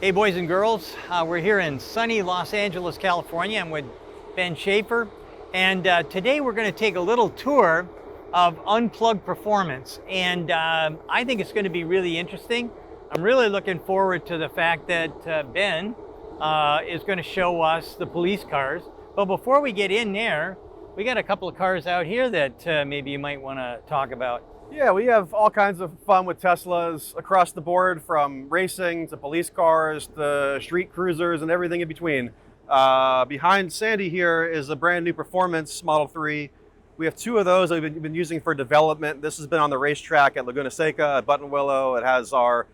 Hey boys and girls, we're here in sunny Los Angeles, California. I'm with Ben Schaffer, and today we're going to take a little tour of Unplugged Performance, and I think it's going to be really interesting. I'm really looking forward to the fact that Ben is going to show us the police cars. But before we get in there, we got a couple of cars out here that maybe you might want to talk about. Yeah, we have all kinds of fun with Teslas across the board, from racing to police cars to street cruisers and everything in between. Behind Sandy here is a brand new Performance Model 3. We have two of those that we've been using for development. This has been on the racetrack at Laguna Seca, at Button Willow. It has our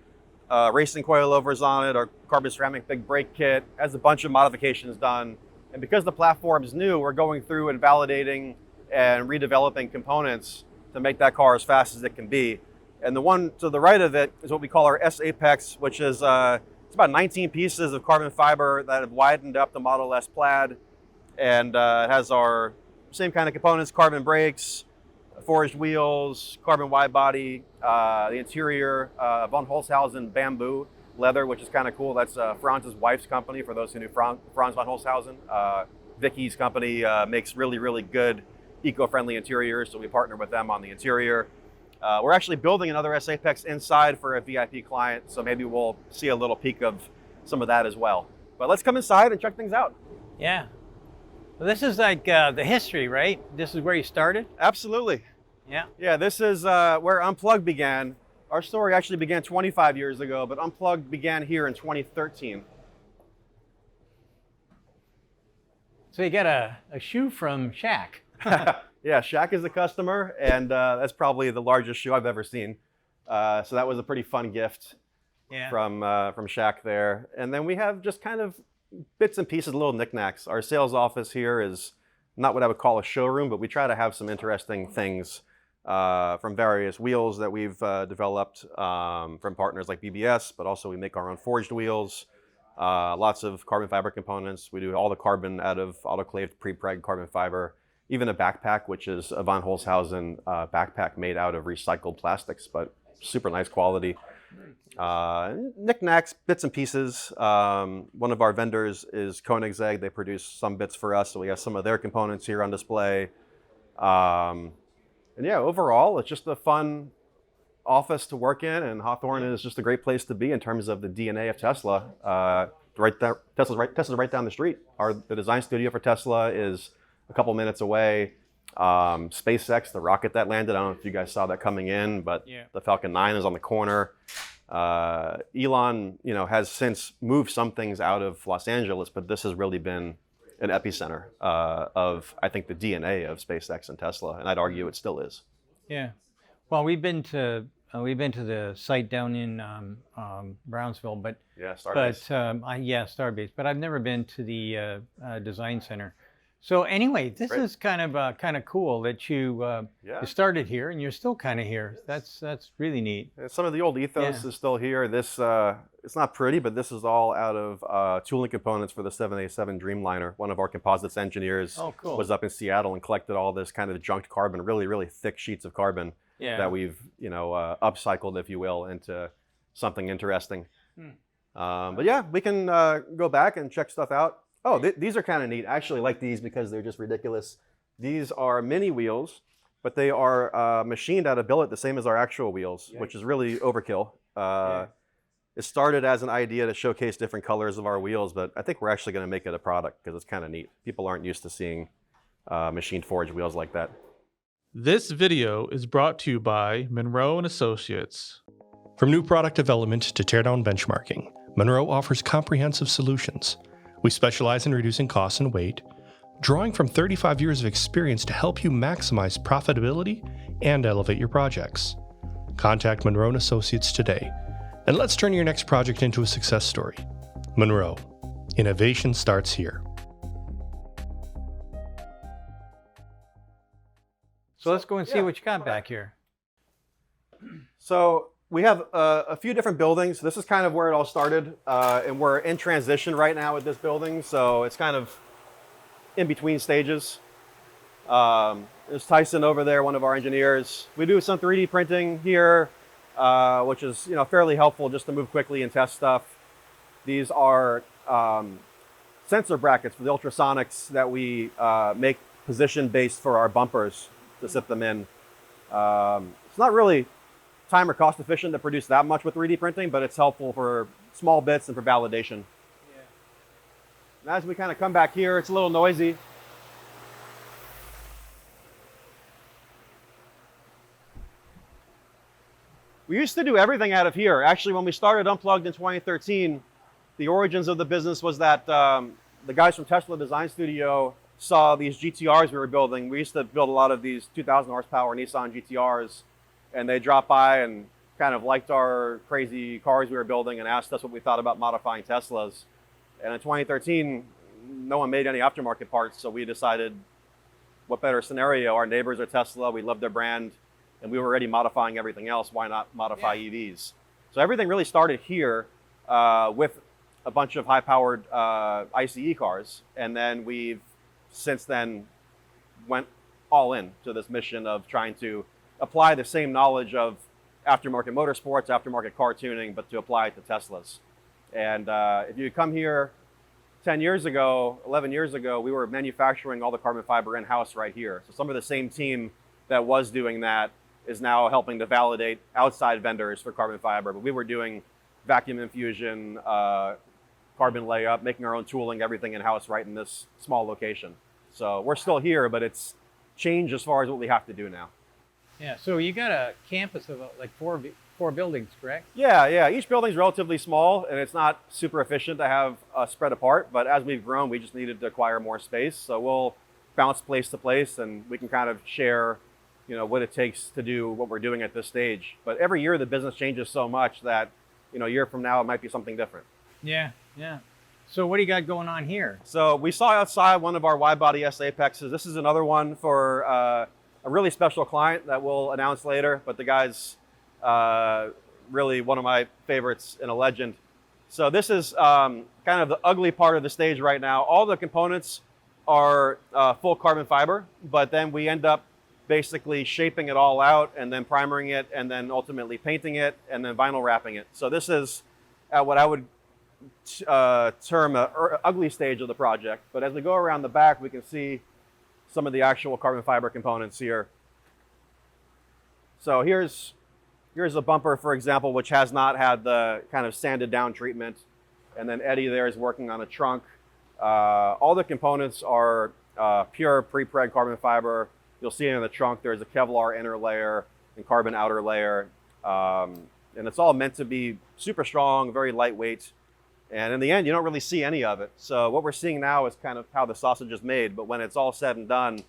racing coilovers on it, our carbon ceramic big brake kit, has a bunch of modifications done. And because the platform is new, we're going through and validating and redeveloping components to make that car as fast as it can be. And the one to the right of it is what we call our S Apex, which is it's about 19 pieces of carbon fiber that have widened up the Model S Plaid. And it has our same kind of components: carbon brakes, forged wheels, carbon wide body, the interior, von Holzhausen bamboo leather, which is kind of cool. That's Franz's wife's company, for those who knew Franz von Holzhausen. Vicky's company makes really, really good eco-friendly interiors, so we partner with them on the interior. We're actually building another S Apex inside for a VIP client, so maybe we'll see a little peek of some of that as well. But let's come inside and check things out. Yeah. Well, this is like the history, right? This is where you started? Absolutely. Yeah. Yeah, this is where Unplugged began. Our story actually began 25 years ago, but Unplugged began here in 2013. So you got a shoe from Shaq. Yeah, Shaq is a customer, and that's probably the largest shoe I've ever seen. So that was a pretty fun gift from Shaq there. And then we have just kind of bits and pieces, little knickknacks. Our sales office here is not what I would call a showroom, but we try to have some interesting things from various wheels that we've developed from partners like BBS, but also we make our own forged wheels, lots of carbon fiber components. We do all the carbon out of autoclaved pre-preg carbon fiber. Even a backpack, which is a von Holzhausen backpack made out of recycled plastics, but super nice quality. Knickknacks, bits and pieces. One of our vendors is Koenigsegg. They produce some bits for us, so we have some of their components here on display. And yeah, overall, it's just a fun office to work in, and Hawthorne is just a great place to be in terms of the DNA of Tesla. Tesla's right down the street. The design studio for Tesla is a couple minutes away. SpaceX, the rocket that landed, I don't know if you guys saw that coming in, but the Falcon 9 is on the corner. Elon, has since moved some things out of Los Angeles, but this has really been an epicenter of, I think, the DNA of SpaceX and Tesla, and I'd argue it still is. Yeah. Well, we've been to the site down in Brownsville, but Starbase, but I've never been to the design center. So anyway, this is kind of cool that you started here and you're still kind of here. That's really neat. And some of the old ethos is still here. This it's not pretty, but this is all out of tooling components for the 787 Dreamliner. One of our composites engineers was up in Seattle and collected all this kind of junked carbon, really, really thick sheets of carbon that we've upcycled, if you will, into something interesting. But yeah, we can go back and check stuff out. Oh, these are kind of neat. I actually like these because they're just ridiculous. These are mini wheels, but they are machined out of billet, the same as our actual wheels, which is really overkill. It started as an idea to showcase different colors of our wheels, but I think we're actually going to make it a product because it's kind of neat. People aren't used to seeing machined forged wheels like that. This video is brought to you by Munro Associates. From new product development to teardown benchmarking, Munro offers comprehensive solutions. We specialize in reducing costs and weight, drawing from 35 years of experience to help you maximize profitability and elevate your projects. Contact Munro Associates today, and let's turn your next project into a success story. Munro, innovation starts here. So let's go and see what you got back here. So we have a few different buildings. This is kind of where it all started, and we're in transition right now with this building, so it's kind of in between stages. There's Tyson over there, one of our engineers. We do some 3D printing here, which is fairly helpful just to move quickly and test stuff. These are sensor brackets for the ultrasonics that we make position-based for our bumpers to sit them in. It's not really time or cost efficient to produce that much with 3D printing, but it's helpful for small bits and for validation. Yeah. And as we kind of come back here, it's a little noisy. We used to do everything out of here. Actually, when we started Unplugged in 2013, the origins of the business was that the guys from Tesla Design Studio saw these GTRs we were building. We used to build a lot of these 2,000 horsepower Nissan GTRs, and they dropped by and kind of liked our crazy cars we were building and asked us what we thought about modifying Teslas. And in 2013, no one made any aftermarket parts, so we decided, what better scenario? Our neighbors are Tesla, we love their brand, and we were already modifying everything else. Why not modify EVs? So everything really started here with a bunch of high-powered ICE cars, and then we've since then went all in to this mission of trying to apply the same knowledge of aftermarket motorsports, aftermarket car tuning, but to apply it to Teslas. And if you come here 10 years ago, 11 years ago, we were manufacturing all the carbon fiber in-house right here. So some of the same team that was doing that is now helping to validate outside vendors for carbon fiber. But we were doing vacuum infusion, carbon layup, making our own tooling, everything in-house right in this small location. So we're still here, but it's changed as far as what we have to do now. Yeah, so you got a campus of like four buildings, correct? Yeah. Each building's relatively small, and it's not super efficient to have spread apart. But as we've grown, we just needed to acquire more space. So we'll bounce place to place, and we can kind of share, what it takes to do what we're doing at this stage. But every year, the business changes so much that, a year from now, it might be something different. Yeah. So what do you got going on here? So we saw outside one of our wide-body S Apexes. This is another one for a really special client that we'll announce later, but the guy's really one of my favorites and a legend. So this is kind of the ugly part of the stage right now. All the components are full carbon fiber, but then we end up basically shaping it all out and then primering it and then ultimately painting it and then vinyl wrapping it. So this is what I would term an ugly stage of the project. But as we go around the back, we can see some of the actual carbon fiber components here. So here's a bumper, for example, which has not had the kind of sanded down treatment. And then Eddie there is working on a trunk. All the components are pure pre-preg carbon fiber. You'll see in the trunk there's a Kevlar inner layer and carbon outer layer. And it's all meant to be super strong, very lightweight. And in the end, you don't really see any of it. So what we're seeing now is kind of how the sausage is made. But when it's all said and done,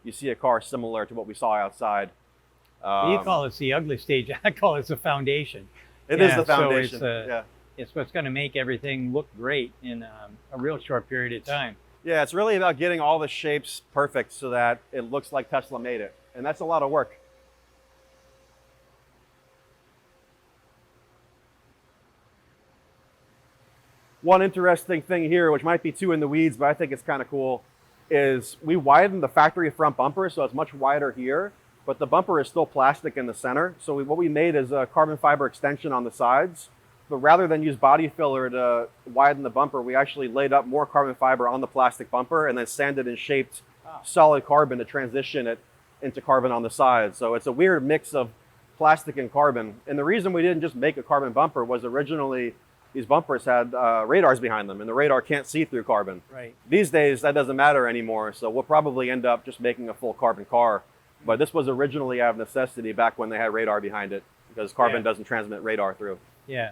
you see a car similar to what we saw outside. You call it the ugly stage. I call it the foundation. It is the foundation. So it's what's going to make everything look great in a real short period of time. Yeah, it's really about getting all the shapes perfect so that it looks like Tesla made it. And that's a lot of work. One interesting thing here, which might be too in the weeds, but I think it's kind of cool, is we widened the factory front bumper, so it's much wider here, but the bumper is still plastic in the center. So what we made is a carbon fiber extension on the sides, but rather than use body filler to widen the bumper, we actually laid up more carbon fiber on the plastic bumper and then sanded and shaped solid carbon to transition it into carbon on the sides. So it's a weird mix of plastic and carbon. And the reason we didn't just make a carbon bumper was originally these bumpers had radars behind them, and the radar can't see through carbon. Right. These days, that doesn't matter anymore, so we'll probably end up just making a full carbon car. But this was originally out of necessity back when they had radar behind it, because carbon doesn't transmit radar through. Yeah.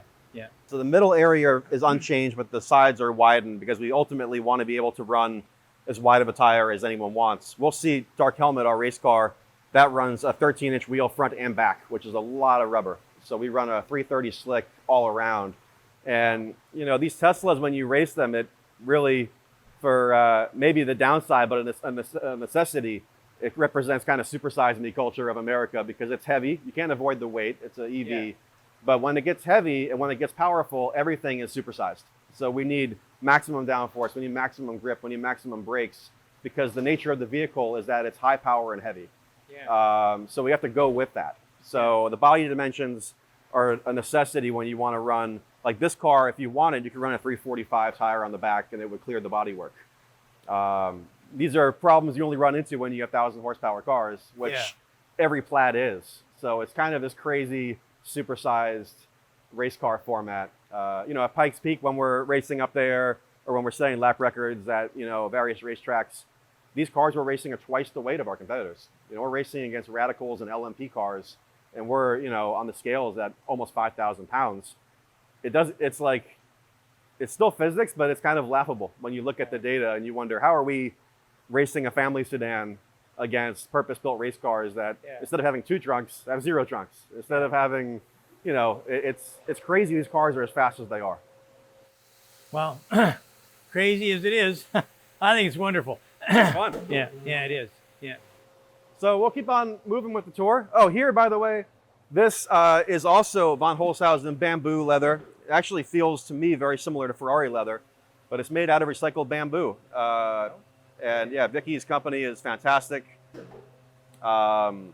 So the middle area is unchanged, but the sides are widened because we ultimately want to be able to run as wide of a tire as anyone wants. We'll see Dark Helmet, our race car, that runs a 13-inch wheel front and back, which is a lot of rubber. So we run a 330 slick all around. And, these Teslas, when you race them, it really, for maybe the downside, but a necessity, it represents kind of supersize me culture of America because it's heavy. You can't avoid the weight. It's an EV. Yeah. But when it gets heavy and when it gets powerful, everything is supersized. So we need maximum downforce. We need maximum grip. We need maximum brakes because the nature of the vehicle is that it's high power and heavy. Yeah. So we have to go with that. So the body dimensions are a necessity when you want to run Like this car, if you wanted, you could run a 345 tire on the back and it would clear the bodywork. These are problems you only run into when you have 1,000 horsepower cars, which every Plaid is. So it's kind of this crazy, supersized race car format. At Pikes Peak, when we're racing up there, or when we're setting lap records at various racetracks, these cars were racing at twice the weight of our competitors. We're racing against radicals and LMP cars, and we're on the scales at almost 5,000 pounds. It's still physics, but it's kind of laughable when you look at the data and you wonder, how are we racing a family sedan against purpose-built race cars that instead of having 2 trunks, have 0 trunks. Instead of having, it's crazy these cars are as fast as they are. Well, crazy as it is, I think it's wonderful. It's fun. Yeah, it is. Yeah. So we'll keep on moving with the tour. Oh, here, by the way, this is also Von Holzhausen bamboo leather. It actually feels to me very similar to Ferrari leather, but it's made out of recycled bamboo. And yeah, Vicky's company is fantastic. And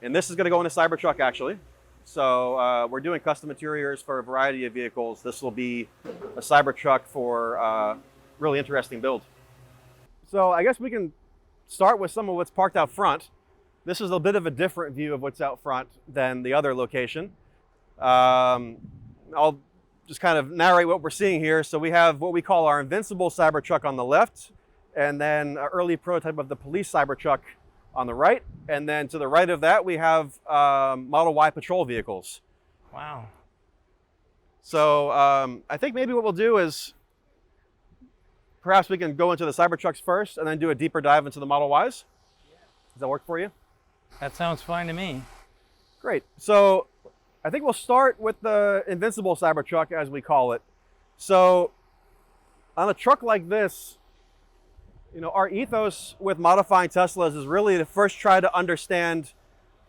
this is going to go in a Cybertruck, actually. So we're doing custom interiors for a variety of vehicles. This will be a Cybertruck for a really interesting build. So I guess we can start with some of what's parked out front. This is a bit of a different view of what's out front than the other location. I'll just kind of narrate what we're seeing here. So we have what we call our Invincible Cybertruck on the left, and then an early prototype of the police Cybertruck on the right. And then to the right of that, we have Model Y patrol vehicles. Wow. So I think maybe what we'll do is perhaps we can go into the Cybertrucks first and then do a deeper dive into the Model Ys. Does that work for you? That sounds fine to me. Great. So I think we'll start with the Invincible Cybertruck, as we call it. So on a truck like this, our ethos with modifying Teslas is really to first try to understand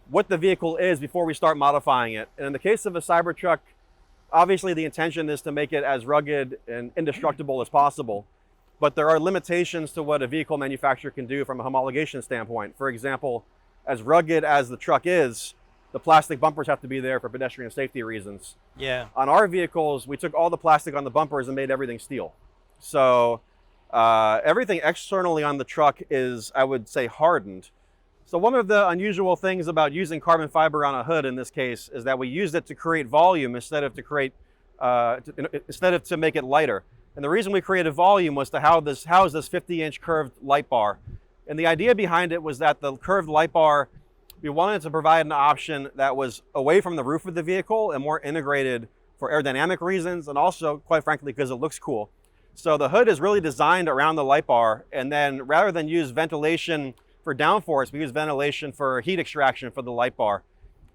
what the vehicle is before we start modifying it. And in the case of a Cybertruck, obviously the intention is to make it as rugged and indestructible as possible. But there are limitations to what a vehicle manufacturer can do from a homologation standpoint. For example, as rugged as the truck is, the plastic bumpers have to be there for pedestrian safety reasons. Yeah. On our vehicles, we took all the plastic on the bumpers and made everything steel. So everything externally on the truck is, I would say, hardened. So one of the unusual things about using carbon fiber on a hood in this case is that we used it to create volume instead of to make it lighter. And the reason we created volume was to house this 50-inch curved light bar. And the idea behind it was that the curved light bar, we wanted to provide an option that was away from the roof of the vehicle and more integrated for aerodynamic reasons, and also, quite frankly, because it looks cool. So the hood is really designed around the light bar, and then rather than use ventilation for downforce, we use ventilation for heat extraction for the light bar.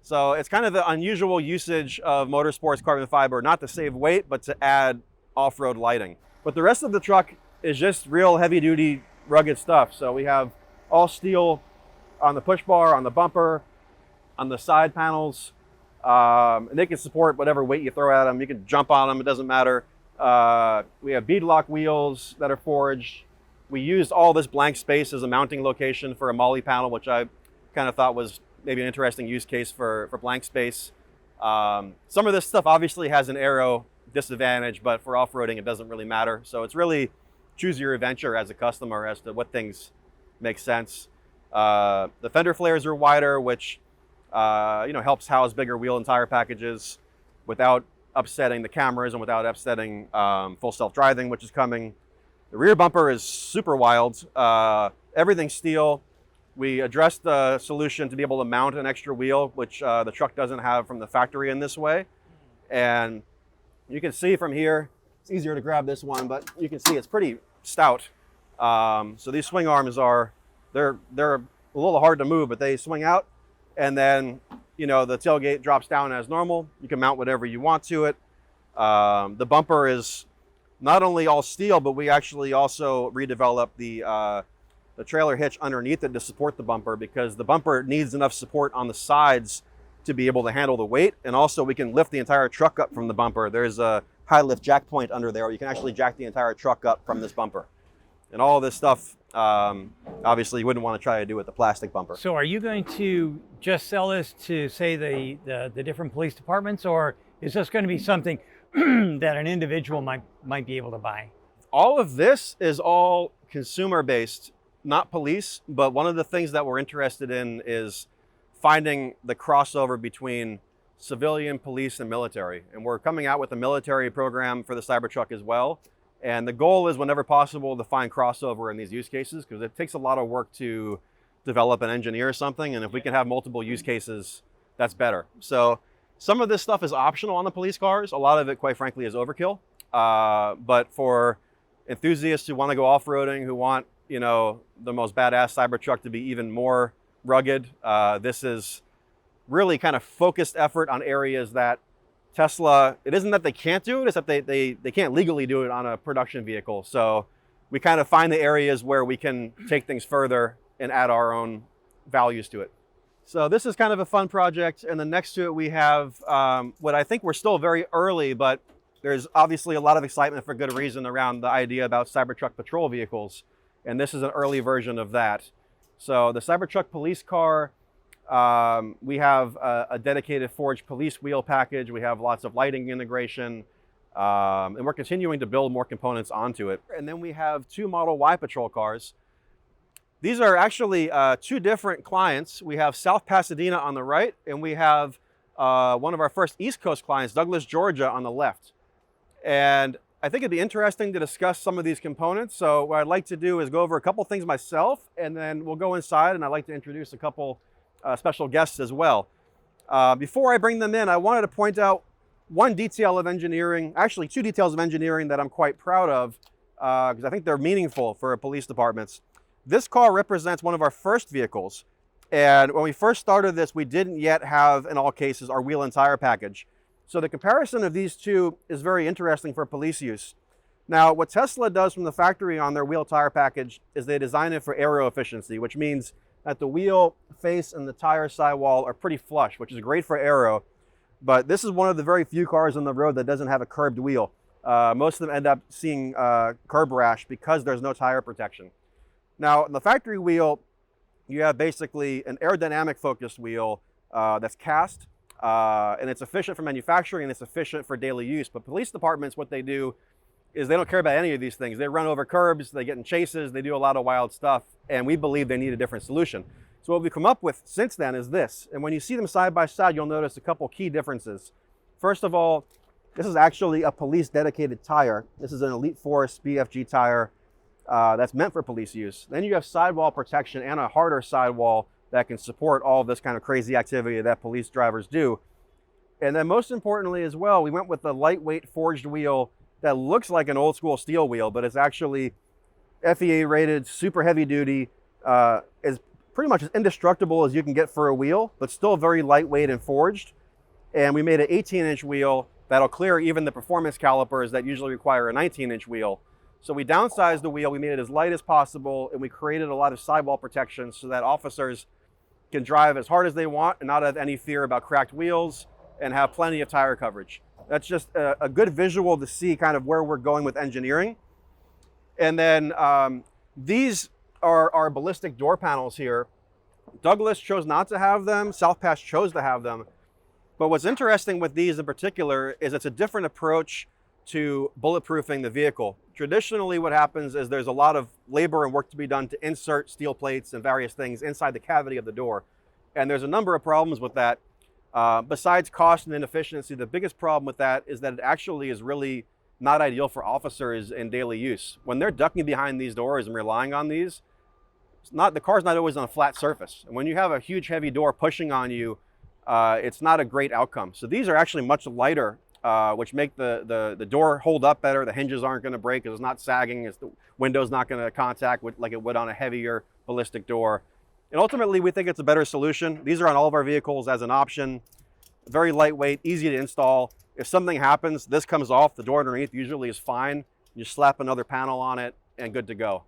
So it's kind of the unusual usage of motorsports carbon fiber, not to save weight, but to add off-road lighting. But the rest of the truck is just real heavy-duty, rugged stuff. So we have all steel on the push bar, on the bumper, on the side panels, and they can support whatever weight you throw at them. You can jump on them, it doesn't matter. We have beadlock wheels that are forged. We used all this blank space as a mounting location for a molly panel, which I kind of thought was maybe an interesting use case for blank space. Some of this stuff obviously has an aero disadvantage, but for off-roading it doesn't really matter. So it's really choose your adventure as a customer as to what things make sense. The fender flares are wider, which helps house bigger wheel and tire packages without upsetting the cameras and without upsetting full self-driving, which is coming. The rear bumper is super wild. Everything's steel. We addressed the solution to be able to mount an extra wheel, which the truck doesn't have from the factory in this way. And you can see from here, it's easier to grab this one, but you can see it's pretty stout. So these swing arms they're a little hard to move, but they swing out. And then, the tailgate drops down as normal. You can mount whatever you want to it. The bumper is not only all steel, but we actually also redeveloped the trailer hitch underneath it to support the bumper, because the bumper needs enough support on the sides to be able to handle the weight. And also we can lift the entire truck up from the bumper. There's a high lift jack point under there where you can actually jack the entire truck up from this bumper. And all this stuff, obviously you wouldn't want to try to do with the plastic bumper. So are you going to just sell this to, say, the different police departments, or is this going to be something that an individual might be able to buy? All of this is all consumer based, not police, but one of the things that we're interested in is finding the crossover between civilian, police, and military. And we're coming out with a military program for the Cybertruck as well. And the goal is, whenever possible, to find crossover in these use cases, because it takes a lot of work to develop and engineer something. And if we can have multiple use cases, that's better. So some of this stuff is optional on the police cars. A lot of it, quite frankly, is overkill. But for enthusiasts who want to go off-roading, who want, you know, the most badass Cybertruck to be even more rugged, this is really kind of focused effort on areas that Tesla, it isn't that they can't do it, it's that they can't legally do it on a production vehicle. So we kind of find the areas where we can take things further and add our own values to it. So this is kind of a fun project. And then next to it, we have what I think we're still very early, but there's obviously a lot of excitement for good reason around the idea about Cybertruck patrol vehicles. And this is an early version of that. So the Cybertruck police car, we have a dedicated forged police wheel package. We have lots of lighting integration, and we're continuing to build more components onto it. And then we have 2 Model Y patrol cars. These are actually 2 different clients. We have South Pasadena on the right, and we have one of our first East Coast clients, Douglas, Georgia, on the left. And I think it'd be interesting to discuss some of these components. So what I'd like to do is go over a couple things myself, and then we'll go inside, and I'd like to introduce a couple special guests as well. Before I bring them in, I wanted to point out one detail of engineering, actually 2 details of engineering that I'm quite proud of, because I think they're meaningful for police departments. This car represents one of our first vehicles. And when we first started this, we didn't yet have, in all cases, our wheel and tire package. So the comparison of these 2 is very interesting for police use. Now, what Tesla does from the factory on their wheel tire package is they design it for aero efficiency, which means that the wheel face and the tire sidewall are pretty flush, which is great for aero. But this is one of the very few cars on the road that doesn't have a curbed wheel. Most of them end up seeing curb rash because there's no tire protection. Now, the factory wheel, you have basically an aerodynamic focused wheel that's cast, and it's efficient for manufacturing and it's efficient for daily use. But police departments, what they do is they don't care about any of these things. They run over curbs, they get in chases, they do a lot of wild stuff, and we believe they need a different solution. So what we've come up with since then is this. And when you see them side by side, you'll notice a couple key differences. First of all, this is actually a police dedicated tire. This is an Elite Force BFG tire that's meant for police use. Then you have sidewall protection and a harder sidewall that can support all of this kind of crazy activity that police drivers do. And then most importantly as well, we went with the lightweight forged wheel that looks like an old school steel wheel, but it's actually FEA rated, super heavy duty, is pretty much as indestructible as you can get for a wheel, but still very lightweight and forged. And we made an 18-inch wheel that'll clear even the performance calipers that usually require a 19-inch wheel. So we downsized the wheel, we made it as light as possible, and we created a lot of sidewall protection so that officers can drive as hard as they want and not have any fear about cracked wheels and have plenty of tire coverage. That's just a good visual to see kind of where we're going with engineering. And then these are our ballistic door panels here. Douglas chose not to have them, South Pass chose to have them. But what's interesting with these in particular is it's a different approach to bulletproofing the vehicle. Traditionally, what happens is there's a lot of labor and work to be done to insert steel plates and various things inside the cavity of the door. And there's a number of problems with that. Besides cost and inefficiency, the biggest problem with that is that it actually is really not ideal for officers in daily use. When they're ducking behind these doors and relying on these, the car's not always on a flat surface. And when you have a huge heavy door pushing on you, it's not a great outcome. So these are actually much lighter, which make the door hold up better. The hinges aren't going to break because it's not sagging. The window's not going to contact like it would on a heavier ballistic door. And ultimately, we think it's a better solution. These are on all of our vehicles as an option. Very lightweight, easy to install. If something happens, this comes off. The door underneath usually is fine. You slap another panel on it and good to go.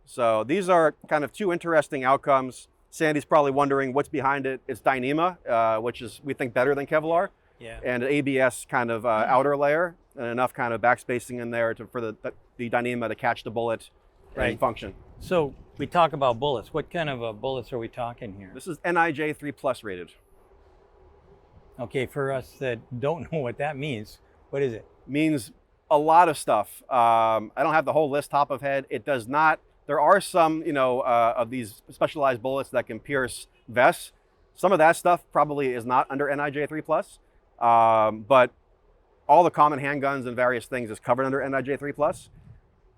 So these are kind of 2 interesting outcomes. Sandy's probably wondering what's behind it. It's Dyneema, which is, we think, better than Kevlar. Yeah. And an ABS kind of outer layer and enough kind of backspacing in there for the Dyneema to catch the bullet and function. So we talk about bullets. What kind of bullets are we talking here? This is NIJ 3+ rated. Okay, for us that don't know what that means, What is it? Means a lot of stuff. I don't have the whole list top of head. It does not. There are some, of these specialized bullets that can pierce vests. Some of that stuff probably is not under NIJ 3+, but all the common handguns and various things is covered under NIJ 3+.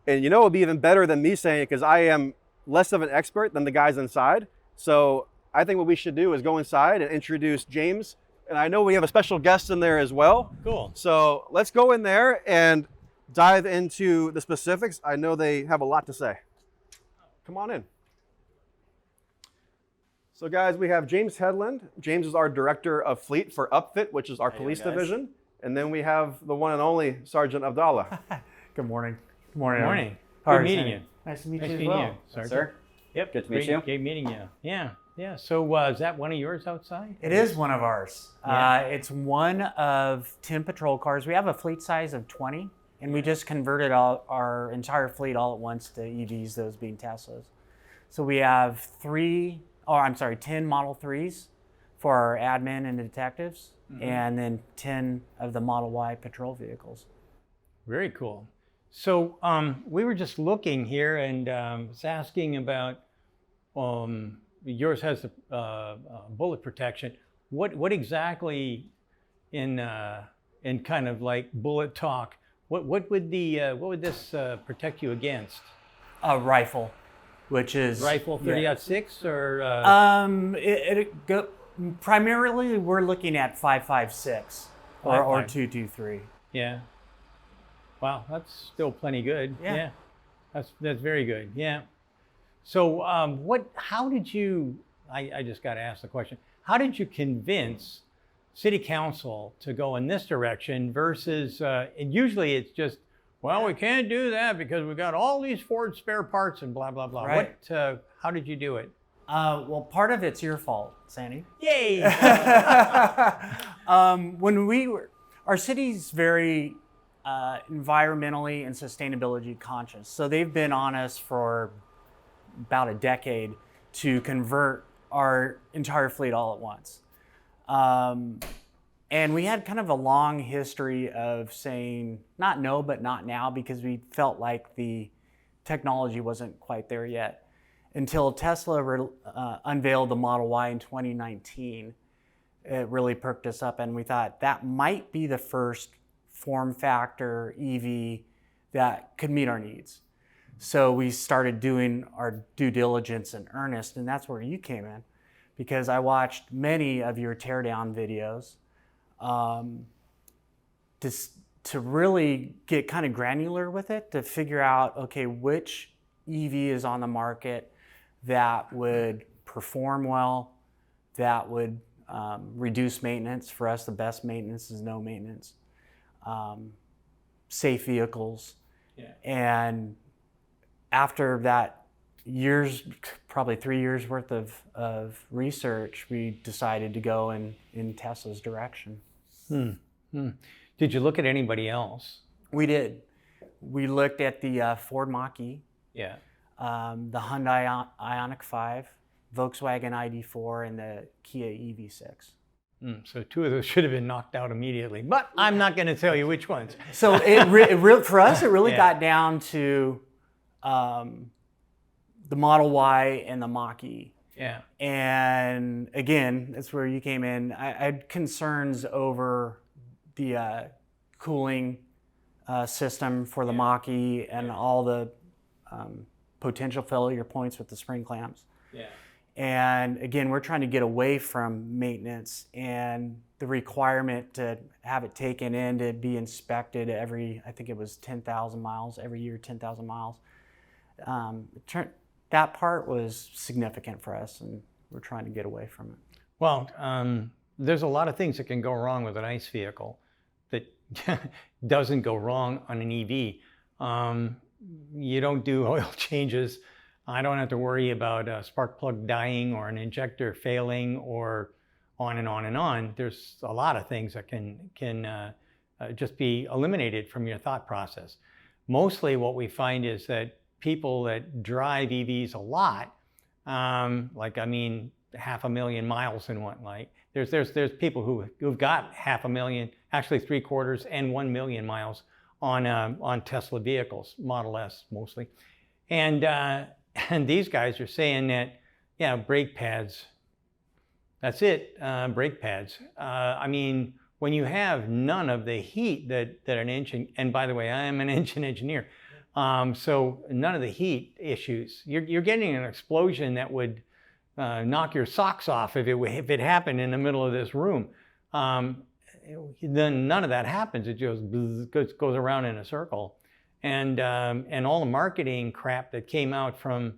And it would be even better than me saying it because I am less of an expert than the guys inside. So I think what we should do is go inside and introduce James. And I know we have a special guest in there as well. Cool. So let's go in there and dive into the specifics. I know they have a lot to say. Come on in. So guys, we have James Headland. James is our director of fleet for Upfit, which is our police division. And then we have the one and only Sergeant Abdallah. Good morning. Good morning. Good morning. How are Good you? meeting you. Nice to meet Nice you as meeting well. you, Sergeant. Sir? Yep. Good to meet you. Great meeting you. Yeah. Yeah. So is that one of yours outside? It is one of ours. Yeah. It's one of 10 patrol cars. We have a fleet size of 20, and we just converted our entire fleet all at once to EVs, those being Teslas. So we have 10 Model 3s for our admin and detectives, and then 10 of the Model Y patrol vehicles. Very cool. So we were just looking here and was asking about yours has bullet protection. What exactly in kind of like bullet talk? What would this protect you against? A rifle, which is Rifle 30-06 or primarily we're looking at 5.56 or 2.23. Yeah. Wow, that's still plenty good. Yeah. That's very good. Yeah. So how did you, I just got to ask the question, how did you convince City Council to go in this direction versus, and usually it's just, well, we can't do that because we've got all these Ford spare parts and blah, blah, blah. Right. How did you do it? Well, part of it's your fault, Sandy. Yay! Our city's very environmentally and sustainability conscious. So they've been on us for about a decade to convert our entire fleet all at once. And we had kind of a long history of saying, not no, but not now, because we felt like the technology wasn't quite there yet. Until Tesla unveiled the Model Y in 2019, it really perked us up, and we thought that might be the first form factor EV that could meet our needs. So we started doing our due diligence in earnest, and that's where you came in, because I watched many of your teardown videos to really get kind of granular with it, to figure out, okay, which EV is on the market that would perform well, that would reduce maintenance. For us, the best maintenance is no maintenance. Safe vehicles. Yeah. And after that probably 3 years worth of research, we decided to go in Tesla's direction. Did you look at anybody else? We did. We looked at the Ford Mach-E, Yeah. the Hyundai Ioniq 5, Volkswagen ID4, and the Kia EV6. So two of those should have been knocked out immediately, but I'm not going to tell you which ones. So for us, it really got down to the Model Y and the Mach-E. Yeah. And again, that's where you came in. I had concerns over the cooling system for the Mach-E and all the potential failure points with the spring clamps. Yeah. And again, we're trying to get away from maintenance and the requirement to have it taken in to be inspected every, I think it was 10,000 miles, every year 10,000 miles. That part was significant for us, and we're trying to get away from it. Well, there's a lot of things that can go wrong with an ICE vehicle that doesn't go wrong on an EV. You don't do oil changes. I don't have to worry about a spark plug dying or an injector failing or on and on and on. There's a lot of things that can just be eliminated from your thought process. Mostly what we find is that people that drive EVs a lot, 500,000 miles and whatnot, there's people who've got half a actually 3/4 and 1 million miles on Tesla vehicles, Model S mostly. And these guys are saying that, yeah, brake pads, that's it, brake pads. I mean, when you have none of the heat that an engine, and by the way, I am an engine engineer, so none of the heat issues, you're getting an explosion that would knock your socks off if it happened in the middle of this room. Then none of that happens. It just goes around in a circle. And all the marketing crap that came out from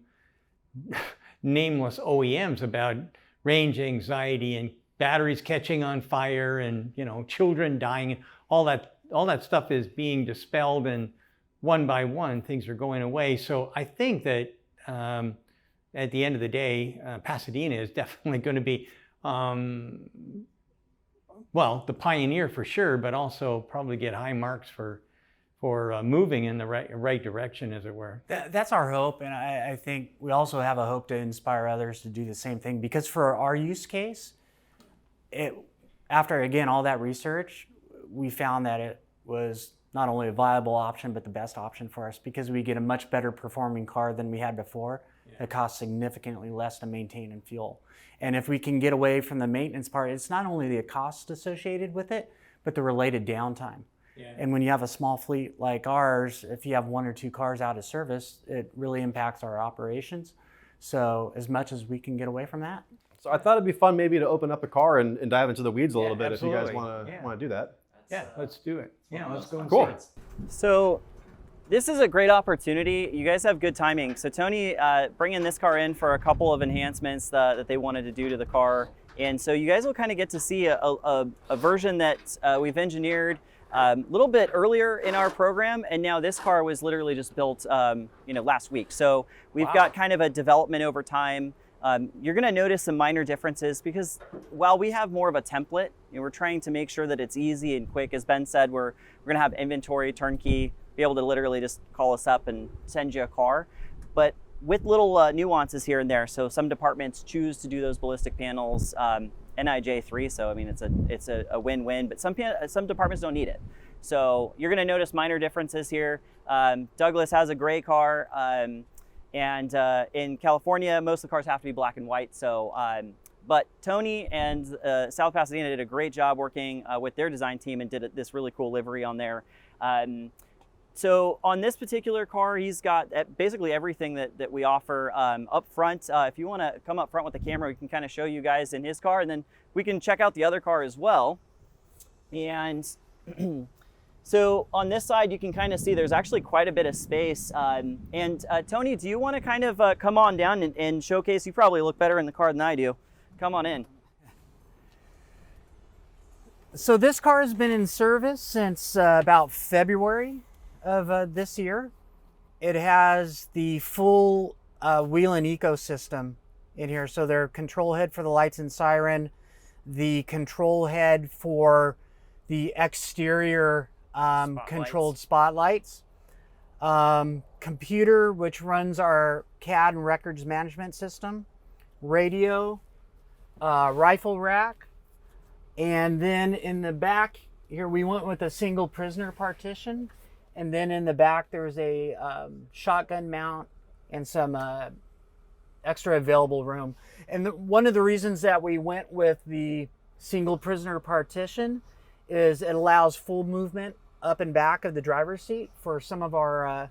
nameless OEMs about range anxiety and batteries catching on fire and, you know, children dying, all that stuff is being dispelled, and one by one things are going away. So I think that at the end of the day, Pasadena is definitely going to be, well, the pioneer for sure, but also probably get high marks for moving in the right direction, as it were. That's our hope, and I think we also have a hope to inspire others to do the same thing, because for our use case, after, again, all that research, we found that it was not only a viable option, but the best option for us, because we get a much better performing car than we had before. Yeah. It costs significantly less to maintain and fuel. And if we can get away from the maintenance part, it's not only the cost associated with it, but the related downtime. Yeah. And when you have a small fleet like ours, if you have 1 or 2 cars out of service, it really impacts our operations. So as much as we can get away from that. So I thought it'd be fun maybe to open up the car and dive into the weeds a little bit, absolutely. If you guys want to do that. Yeah, let's do it. Yeah, let's go and cool. see it. So this is a great opportunity. You guys have good timing. So Tony bringing this car in for a couple of enhancements that they wanted to do to the car. And so you guys will kind of get to see a version that we've engineered a little bit earlier in our program. And now this car was literally just built last week. So we've got kind of a development over time. You're going to notice some minor differences, because while we have more of a template, we're trying to make sure that it's easy and quick. As Ben said, we're going to have inventory, turnkey, be able to literally just call us up and send you a car, but with little nuances here and there. So some departments choose to do those ballistic panels NIJ3, so I mean it's a win-win, but some departments don't need it. So you're going to notice minor differences here. Douglas has a gray car. And in California, most of the cars have to be black and white. So, but Tony and South Pasadena did a great job working with their design team and did this really cool livery on there. So on this particular car, he's got basically everything that we offer up front. If you want to come up front with the camera, we can kind of show you guys in his car, and then we can check out the other car as well. And so on this side, you can kind of see there's actually quite a bit of space. And Tony, do you want to kind of come on down and showcase? You probably look better in the car than I do. Come on in. So this car has been in service since about February of this year. It has the full Whelen ecosystem in here. So their control head for the lights and siren, the control head for the exterior controlled spotlights, computer which runs our CAD and records management system, radio, rifle rack, and then in the back here we went with a single prisoner partition, and then in the back there's a shotgun mount and some extra available room. And one of the reasons that we went with the single prisoner partition is it allows full movement up and back of the driver's seat for some of our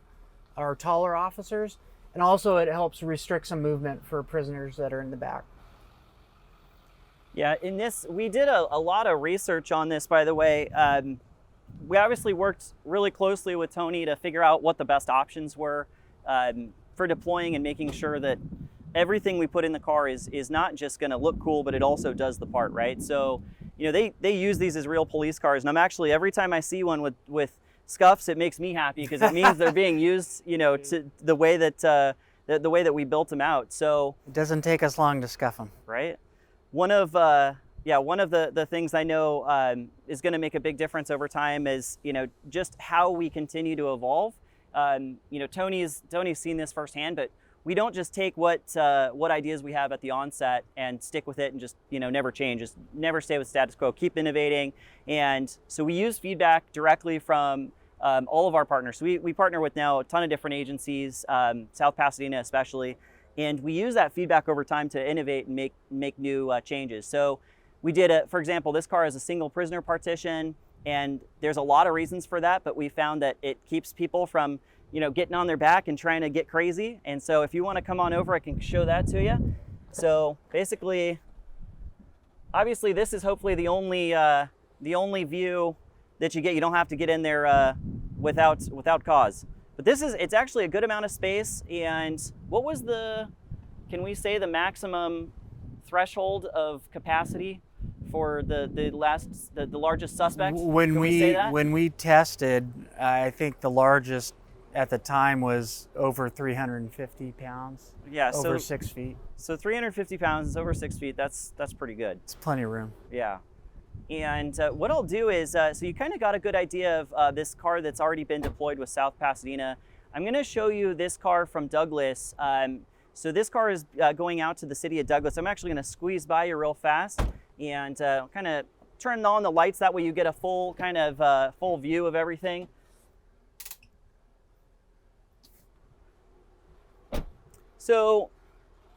taller officers, and also it helps restrict some movement for prisoners that are in the back. Yeah, in this, we did a lot of research on this, by the way. We obviously worked really closely with Tony to figure out what the best options were for deploying and making sure that everything we put in the car is not just going to look cool, but it also does the part, right? So, you know, they use these as real police cars, and I'm actually, every time I see one with scuffs, it makes me happy, because it means they're being used, you know, to the way that we built them out. So it doesn't take us long to scuff them, right? One of the things I know is going to make a big difference over time is, you know, just how we continue to evolve. You know, Tony's seen this firsthand, but we don't just take what ideas we have at the onset and stick with it and just never change, just never stay with status quo, keep innovating. And so we use feedback directly from all of our partners. So we partner with now a ton of different agencies, South Pasadena especially, and we use that feedback over time to innovate and make new changes. So we did, for example, this car has a single prisoner partition, and there's a lot of reasons for that, but we found that it keeps people from getting on their back and trying to get crazy. And so if you want to come on over, I can show that to you. So basically, obviously this is hopefully the only view that you get. You don't have to get in there without cause. But it's actually a good amount of space. And what was can we say the maximum threshold of capacity for the largest suspect? When we tested, I think the largest at the time was over 350 pounds. Yeah, over 6 feet. So 350 pounds is over 6 feet. That's pretty good. It's plenty of room. Yeah. And what I'll do is, so you kind of got a good idea of this car that's already been deployed with South Pasadena. I'm going to show you this car from Douglas. So this car is going out to the city of Douglas. I'm actually going to squeeze by you real fast and kind of turn on the lights. That way you get a full full view of everything. So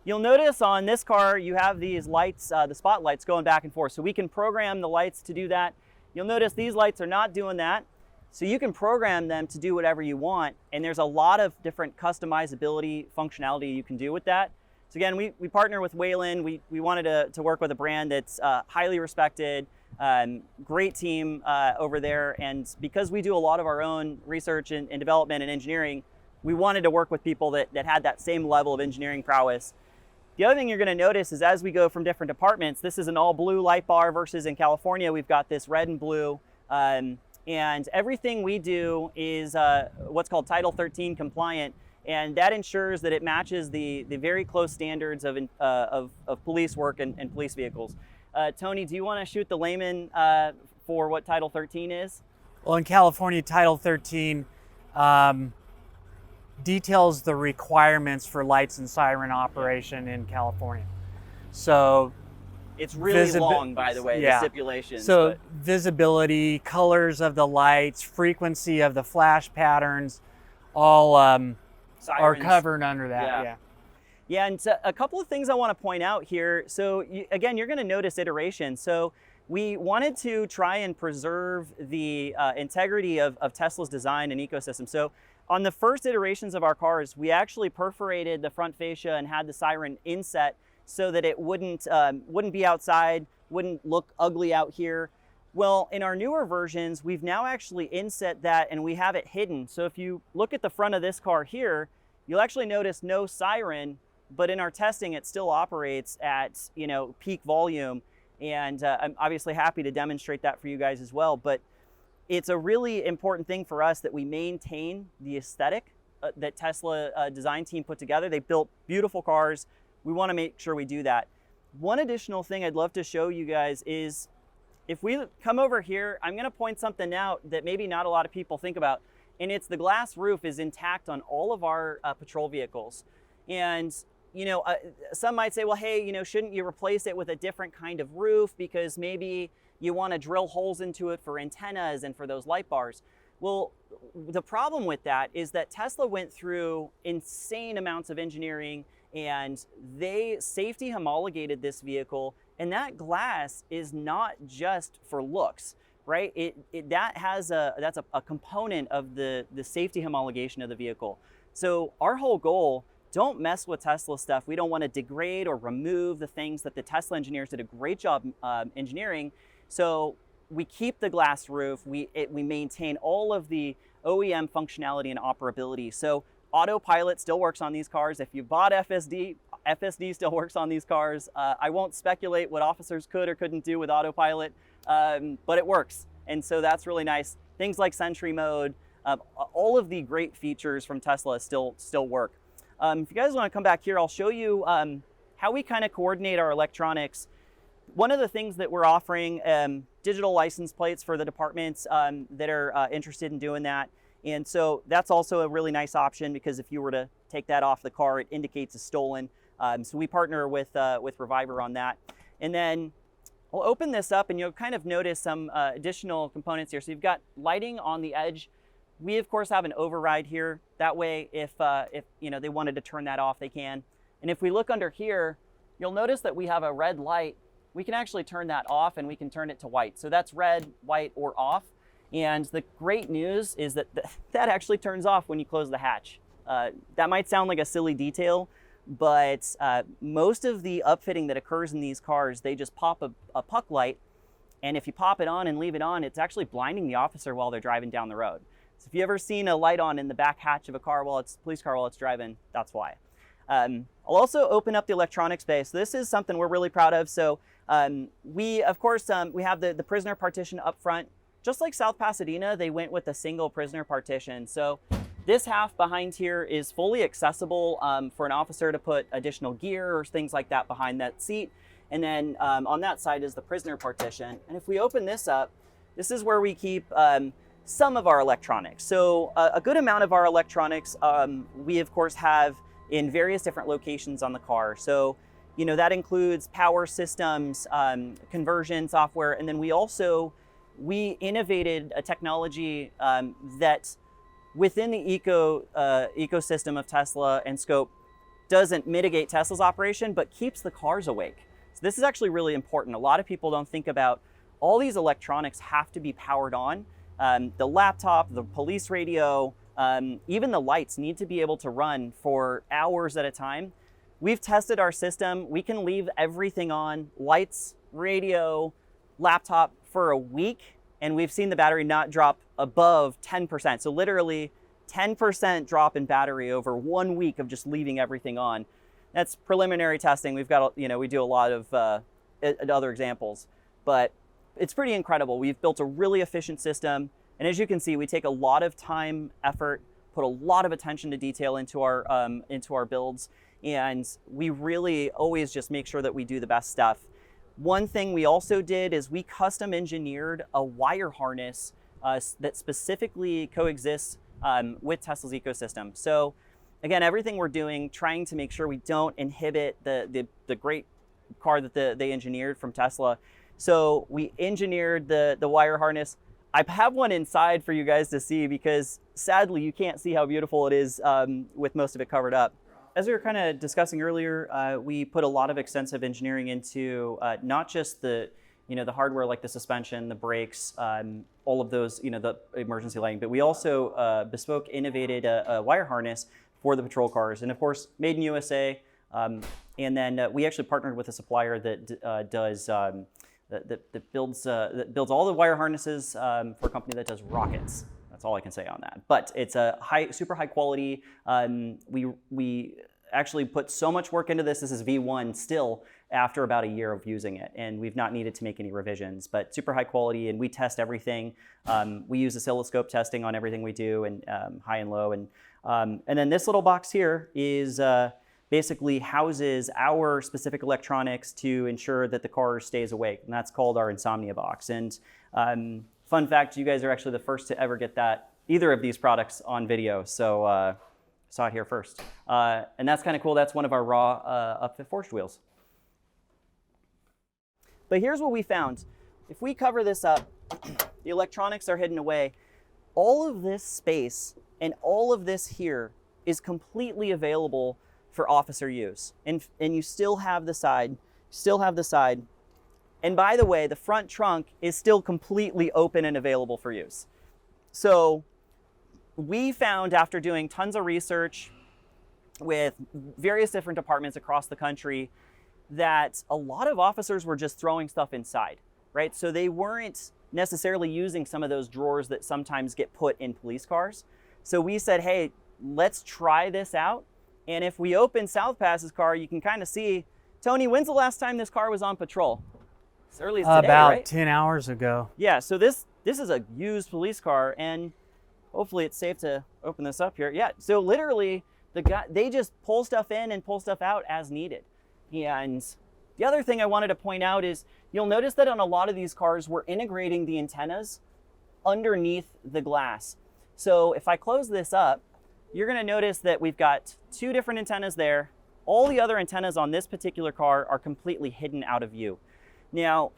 you'll notice on this car, you have these lights, the spotlights going back and forth. So we can program the lights to do that. You'll notice these lights are not doing that. So you can program them to do whatever you want. And there's a lot of different customizability functionality you can do with that. So again, we partner with Wayland. We wanted to work with a brand that's highly respected, great team over there. And because we do a lot of our own research and development and engineering, we wanted to work with people that had that same level of engineering prowess. The other thing you're going to notice is as we go from different departments, this is an all blue light bar versus in California, we've got this red and blue. And everything we do is what's called Title 13 compliant. And that ensures that it matches the very close standards of police work and police vehicles. Tony, do you want to shoot the layman for what Title 13 is? Well, in California, Title 13 details the requirements for lights and siren operation in California. So it's really long, by the way, yeah. The stipulations. So visibility, colors of the lights, frequency of the flash patterns, all are covered under that. Yeah, and a couple of things I want to point out here. So again, you're going to notice iteration. So we wanted to try and preserve the integrity of Tesla's design and ecosystem. So on the first iterations of our cars, we actually perforated the front fascia and had the siren inset so that it wouldn't be outside, wouldn't look ugly out here. Well, in our newer versions, we've now actually inset that and we have it hidden. So if you look at the front of this car here, you'll actually notice no siren, but in our testing, it still operates at peak volume. And I'm obviously happy to demonstrate that for you guys as well. But it's a really important thing for us that we maintain the aesthetic that Tesla design team put together. They built beautiful cars. We want to make sure we do that. One additional thing I'd love to show you guys is if we come over here, I'm going to point something out that maybe not a lot of people think about. And it's the glass roof is intact on all of our patrol vehicles. And some might say, well, hey, shouldn't you replace it with a different kind of roof because maybe you want to drill holes into it for antennas and for those light bars. Well, the problem with that is that Tesla went through insane amounts of engineering and they safety homologated this vehicle, and that glass is not just for looks, right? That's a component of the safety homologation of the vehicle. So our whole goal, don't mess with Tesla stuff. We don't want to degrade or remove the things that the Tesla engineers did a great job engineering. So we keep the glass roof, we maintain all of the OEM functionality and operability. So autopilot still works on these cars. If you bought FSD still works on these cars. I won't speculate what officers could or couldn't do with autopilot, but it works. And so that's really nice. Things like Sentry mode, all of the great features from Tesla still work. If you guys want to come back here, I'll show you how we kind of coordinate our electronics. One of the things that we're offering, digital license plates for the departments that are interested in doing that. And so that's also a really nice option because if you were to take that off the car, it indicates it's stolen. So we partner with Reviver on that. And then I'll open this up and you'll kind of notice some additional components here. So you've got lighting on the edge. We of course have an override here. That way if you know, they wanted to turn that off, they can. And if we look under here, you'll notice that we have a red light. We can actually turn that off and we can turn it to white. So that's red, white, or off. And the great news is that that actually turns off when you close the hatch. That might sound like a silly detail, but most of the upfitting that occurs in these cars, they just pop a puck light, and if you pop it on and leave it on, it's actually blinding the officer while they're driving down the road. So if you ever seen a light on in the back hatch of a car police car while it's driving, that's why. I'll also open up the electronic space. This is something we're really proud of. So we, of course, we have the prisoner partition up front. Just like South Pasadena, they went with a single prisoner partition. So this half behind here is fully accessible for an officer to put additional gear or things like that behind that seat. And then on that side is the prisoner partition. And if we open this up, this is where we keep some of our electronics. So a good amount of our electronics we of course have in various different locations on the car. So, you know, that includes power systems, conversion software, and then we innovated a technology that within the ecosystem of Tesla and Scope doesn't mitigate Tesla's operation, but keeps the cars awake. So this is actually really important. A lot of people don't think about all these electronics have to be powered on. The laptop, the police radio, even the lights need to be able to run for hours at a time. We've tested our system. We can leave everything on, lights, radio, laptop, for a week, and we've seen the battery not drop above 10%. So literally 10% drop in battery over 1 week of just leaving everything on. That's preliminary testing. We've got, you know, we do a lot of other examples, but it's pretty incredible. We've built a really efficient system. And as you can see, we take a lot of time, effort, put a lot of attention to detail into our builds. And we really always just make sure that we do the best stuff. One thing we also did is we custom engineered a wire harness that specifically coexists with Tesla's ecosystem. So again, everything we're doing, trying to make sure we don't inhibit the great car that they engineered from Tesla. So we engineered the wire harness. I have one inside for you guys to see because sadly you can't see how beautiful it is with most of it covered up. As we were kind of discussing earlier, we put a lot of extensive engineering into not just the hardware like the suspension, the brakes, all of those, the emergency lighting, but we also bespoke innovated a wire harness for the patrol cars, and of course made in USA. And then we actually partnered with a supplier that builds all the wire harnesses for a company that does rockets. That's all I can say on that. But it's a super high quality. We actually put so much work into this. This is V1 still after about a year of using it, and we've not needed to make any revisions. But super high quality, and we test everything. We use oscilloscope testing on everything we do, and high and low. And then this little box here is basically houses our specific electronics to ensure that the car stays awake, and that's called our insomnia box. And fun fact, you guys are actually the first to ever get either of these products on video, so saw it here first. And that's kind of cool. That's one of our raw Upfit forged wheels. But here's what we found. If we cover this up, the electronics are hidden away. All of this space and all of this here is completely available for officer use. And you still have the side, And by the way, the front trunk is still completely open and available for use. So we found, after doing tons of research with various different departments across the country, that a lot of officers were just throwing stuff inside, right? So they weren't necessarily using some of those drawers that sometimes get put in police cars. So we said, hey, let's try this out. And if we open South Pass's car, you can kind of see, Tony, when's the last time this car was on patrol? As early as today, about right? 10 hours ago. Yeah, so this is a used police car, and hopefully it's safe to open this up here. Yeah, so literally they just pull stuff in and pull stuff out as needed. And the other thing I wanted to point out is you'll notice that on a lot of these cars, we're integrating the antennas underneath the glass. So if I close this up, you're gonna notice that we've got 2 different antennas there. All the other antennas on this particular car are completely hidden out of view. Now,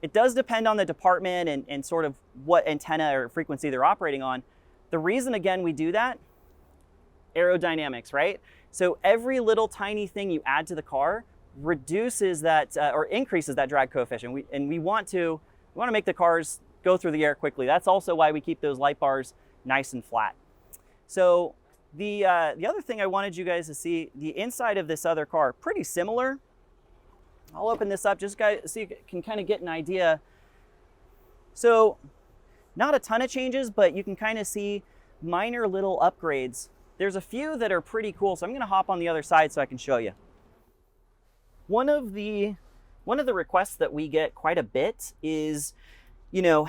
it does depend on the department and sort of what antenna or frequency they're operating on. The reason, again, we do that, aerodynamics, right? So every little tiny thing you add to the car reduces that or increases that drag coefficient. We want to make the cars go through the air quickly. That's also why we keep those light bars nice and flat. So the other thing I wanted you guys to see, the inside of this other car, pretty similar. I'll open this up just so you can kind of get an idea. So not a ton of changes, but you can kind of see minor little upgrades. There's a few that are pretty cool, so I'm going to hop on the other side so I can show you. One of the requests that we get quite a bit is, you know,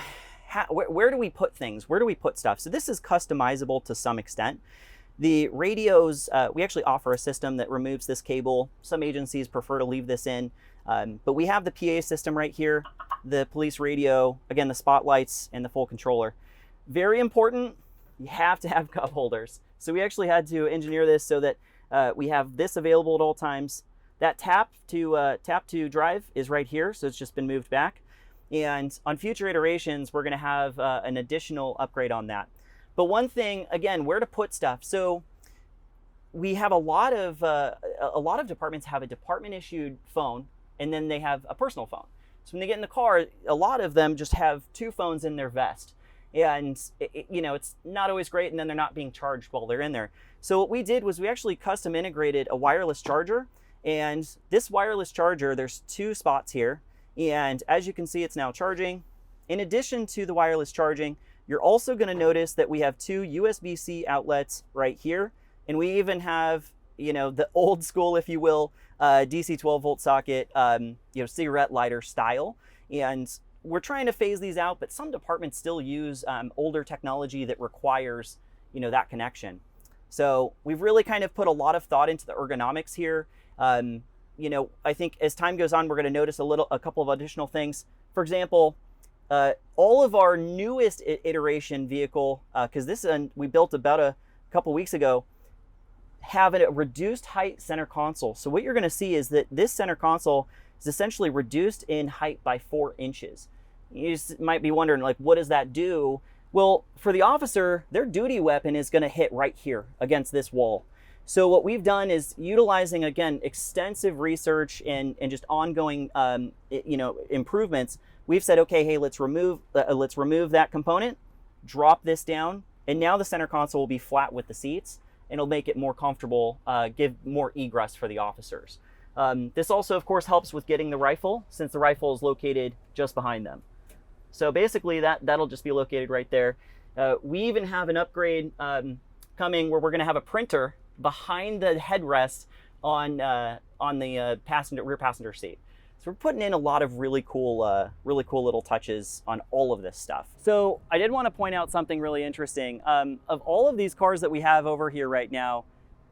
where do we put things? Where do we put stuff? So this is customizable to some extent. The radios, we actually offer a system that removes this cable. Some agencies prefer to leave this in, but we have the PA system right here, the police radio, again, the spotlights and the full controller. Very important, you have to have cup holders. So we actually had to engineer this so that we have this available at all times. That tap to drive is right here, so it's just been moved back. And on future iterations, we're gonna have an additional upgrade on that. But one thing, again, where to put stuff. So we have a lot of departments have a department issued phone, and then they have a personal phone. So when they get in the car, a lot of them just have 2 phones in their vest. And you know, it's not always great, and then they're not being charged while they're in there. So what we did was we actually custom integrated a wireless charger. And this wireless charger, there's 2 spots here. And as you can see, it's now charging. In addition to the wireless charging, you're also going to notice that we have 2 USB-C outlets right here. And we even have, you know, the old school, if you will, DC 12-volt socket, you know, cigarette lighter style. And we're trying to phase these out, but some departments still use older technology that requires, you know, that connection. So we've really kind of put a lot of thought into the ergonomics here. You know, I think as time goes on, we're going to notice a couple of additional things. For example, all of our newest iteration vehicle, because this we built about a couple weeks ago, have a reduced height center console. So what you're going to see is that this center console is essentially reduced in height by 4 inches. You just might be wondering, like, what does that do? Well, for the officer, their duty weapon is going to hit right here against this wall. So what we've done is utilizing, again, extensive research and just ongoing, you know, improvements. We've said, okay, hey, let's remove that component, drop this down, and now the center console will be flat with the seats, and it'll make it more comfortable, give more egress for the officers. This also, of course, helps with getting the rifle, since the rifle is located just behind them. So basically, that'll just be located right there. We even have an upgrade coming where we're going to have a printer behind the headrest on the rear passenger seat. So we're putting in a lot of really cool little touches on all of this stuff. So I did want to point out something really interesting. Of all of these cars that we have over here right now,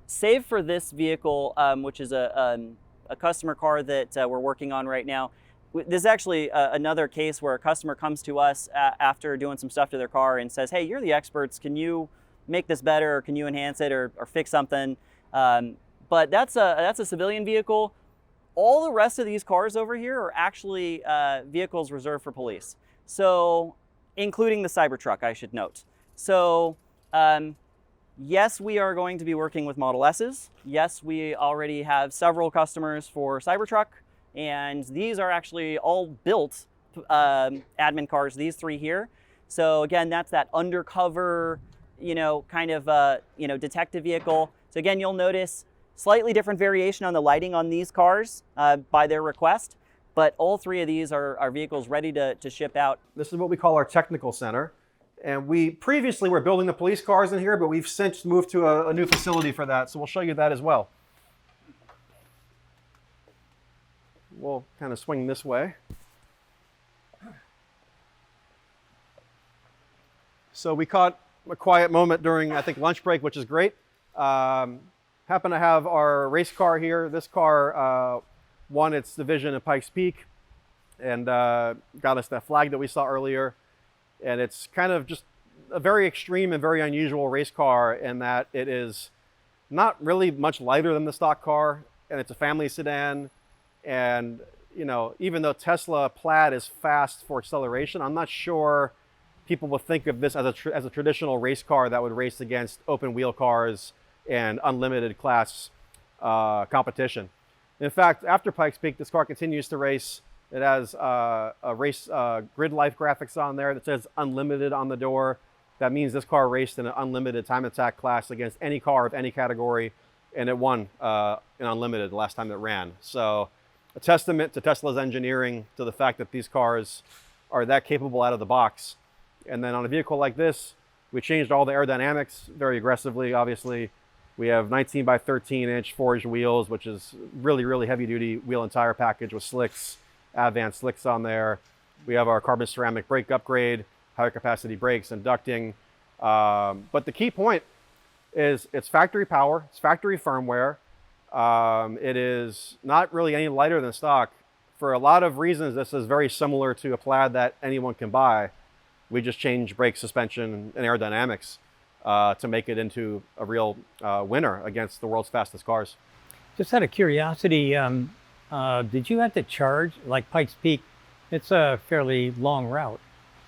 save for this vehicle, which is a customer car that we're working on right now. This is actually another case where a customer comes to us after doing some stuff to their car and says, hey, you're the experts. Can you make this better? Or can you enhance it or fix something? But that's a civilian vehicle. All the rest of these cars over here are actually vehicles reserved for police. So, including the Cybertruck, I should note. So, yes, we are going to be working with Model S's. Yes, we already have several customers for Cybertruck, and these are actually all built admin cars, these 3 here. So again, that's that undercover, you know, kind of, you know, detective vehicle. So again, you'll notice slightly different variation on the lighting on these cars by their request, but all 3 of these are vehicles ready to ship out. This is what we call our technical center. And we previously were building the police cars in here, but we've since moved to a new facility for that. So we'll show you that as well. We'll kind of swing this way. So we caught a quiet moment during, I think, lunch break, which is great. Happen to have our race car here. This car won its division at Pikes Peak and got us that flag that we saw earlier. And it's kind of just a very extreme and very unusual race car in that it is not really much lighter than the stock car, and it's a family sedan. And you know, even though Tesla Plaid is fast for acceleration, I'm not sure people will think of this as a traditional race car that would race against open wheel cars and unlimited class competition. In fact, after Pikes Peak, this car continues to race. It has a race grid life graphics on there that says unlimited on the door. That means this car raced in an unlimited time attack class against any car of any category, and it won in unlimited the last time it ran. So a testament to Tesla's engineering, to the fact that these cars are that capable out of the box. And then on a vehicle like this, we changed all the aerodynamics very aggressively, obviously. We have 19 by 13 inch forged wheels, which is really, really heavy duty wheel and tire package with slicks, Advan slicks on there. We have our carbon ceramic brake upgrade, higher capacity brakes and ducting. But the key point is it's factory power, it's factory firmware. It is not really any lighter than stock. For a lot of reasons, this is very similar to a Plaid that anyone can buy. We just changed brake, suspension, and aerodynamics to make it into a real winner against the world's fastest cars. Just out of curiosity, did you have to charge, like Pikes Peak? It's a fairly long route.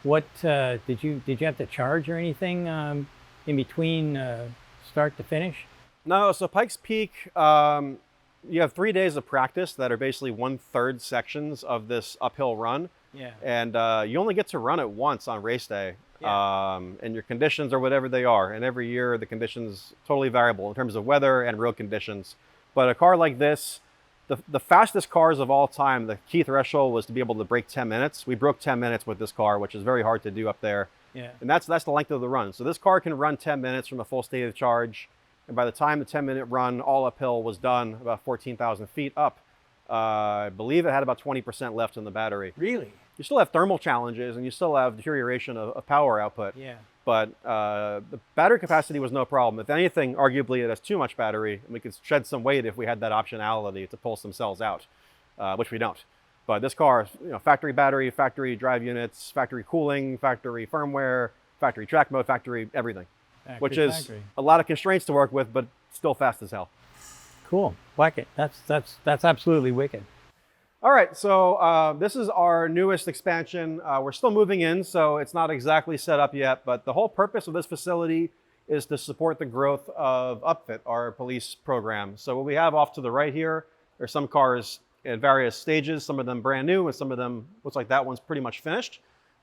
What did you have to charge or anything in between start to finish? No, so Pikes Peak, you have 3 days of practice that are basically 1/3 sections of this uphill run. Yeah. And you only get to run it once on race day. Yeah. And your conditions are whatever they are. And every year the conditions totally variable in terms of weather and road conditions. But a car like this, the fastest cars of all time, the key threshold was to be able to break 10 minutes. We broke 10 minutes with this car, which is very hard to do up there. Yeah. And that's the length of the run. So this car can run 10 minutes from a full state of charge. And by the time the 10-minute run all uphill was done, about 14,000 feet up, I believe it had about 20% left in the battery. Really? You still have thermal challenges and you still have deterioration of power output. Yeah. But the battery capacity was no problem. If anything, arguably it has too much battery, and we could shed some weight if we had that optionality to pull some cells out, which we don't. But this car, you know, factory battery, factory drive units, factory cooling, factory firmware, factory track mode, factory everything, which is a lot of constraints to work with, but still fast as hell. Cool. Wicked. That's absolutely wicked. All right, so this is our newest expansion. We're still moving in, so it's not exactly set up yet, but the whole purpose of this facility is to support the growth of Upfit, our police program. So what we have off to the right here are some cars at various stages, some of them brand new, and some of them, looks like that one's pretty much finished.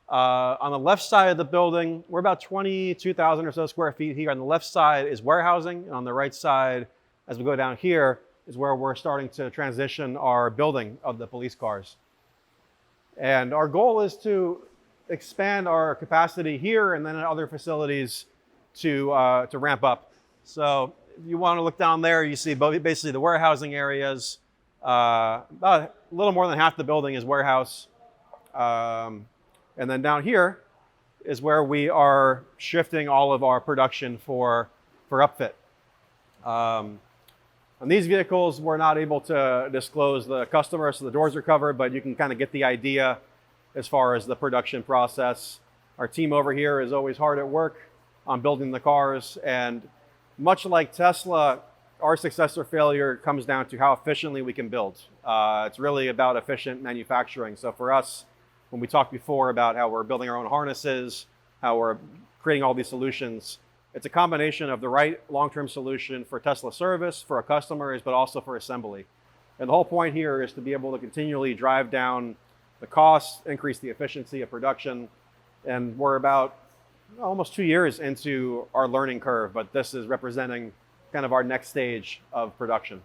On the left side of the building, we're about 22,000 or so square feet here. On the left side is warehousing, and on the right side, as we go down here, is where we're starting to transition our building of the police cars. And our goal is to expand our capacity here and then in other facilities to ramp up. So if you want to look down there, you see basically the warehousing areas. About a little more than half the building is warehouse. And then down here is where we are shifting all of our production for Upfit. On these vehicles, we're not able to disclose the customer, so the doors are covered, but you can kind of get the idea as far as the production process. Our team over here is always hard at work on building the cars, and much like Tesla, our success or failure comes down to how efficiently we can build. It's really about efficient manufacturing. So for us, when we talked before about how we're building our own harnesses, how we're creating all these solutions, it's a combination of the right long-term solution for Tesla service, for our customers, but also for assembly. And the whole point here is to be able to continually drive down the costs, increase the efficiency of production. And we're about almost 2 years into our learning curve, but this is representing kind of our next stage of production.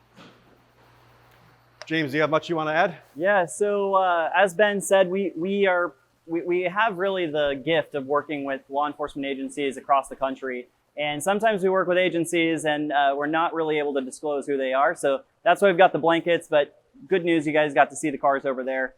James, do you have much you want to add? Yeah, so as Ben said, we have really the gift of working with law enforcement agencies across the country. And sometimes we work with agencies and we're not really able to disclose who they are. So that's why we've got the blankets, but good news, you guys got to see the cars over there.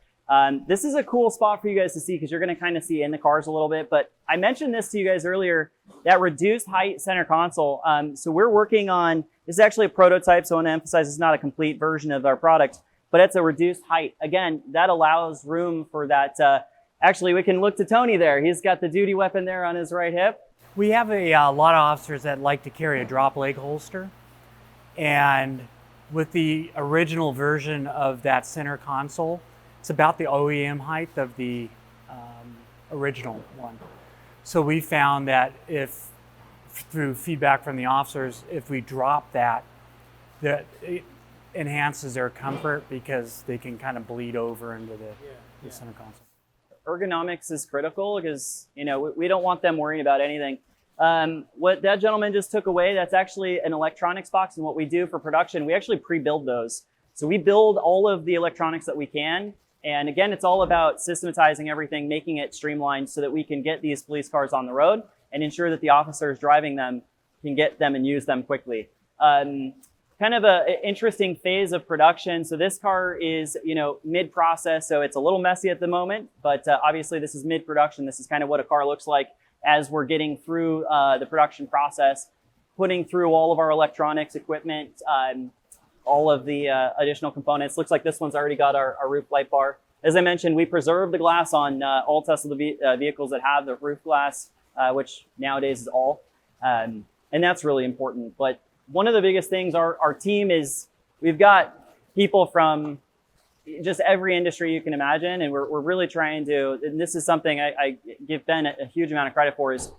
This is a cool spot for you guys to see because you're going to kind of see in the cars a little bit. But I mentioned this to you guys earlier, that reduced height center console. So we're working on, this is actually a prototype, so I want to emphasize it's not a complete version of our product, but it's a reduced height. Again, that allows room for that. Actually, we can look to Tony there. He's got the duty weapon there on his right hip. We have a lot of officers that like to carry a drop leg holster, and with the original version of that center console, it's about the OEM height of the original one. So we found that if, through feedback from the officers, if we drop that it enhances their comfort because they can kind of bleed over into the center console. Ergonomics is critical because, you know, we don't want them worrying about anything. What that gentleman just took away, that's actually an electronics box, and what we do for production, we actually pre-build those. So we build all of the electronics that we can, and again, it's all about systematizing everything, making it streamlined so that we can get these police cars on the road and ensure that the officers driving them can get them and use them quickly. Kind of an interesting phase of production. So this car is, you know, mid-process, so it's a little messy at the moment, but obviously this is mid-production. This is kind of what a car looks like as we're getting through the production process, putting through all of our electronics equipment, all of the additional components. Looks like this one's already got our roof light bar. As I mentioned, we preserve the glass on all Tesla vehicles that have the roof glass, which nowadays is all, and that's really important. But one of the biggest things, our team is, we've got people from just every industry you can imagine, and we're really trying to, and this is something I give Ben a huge amount of credit for, is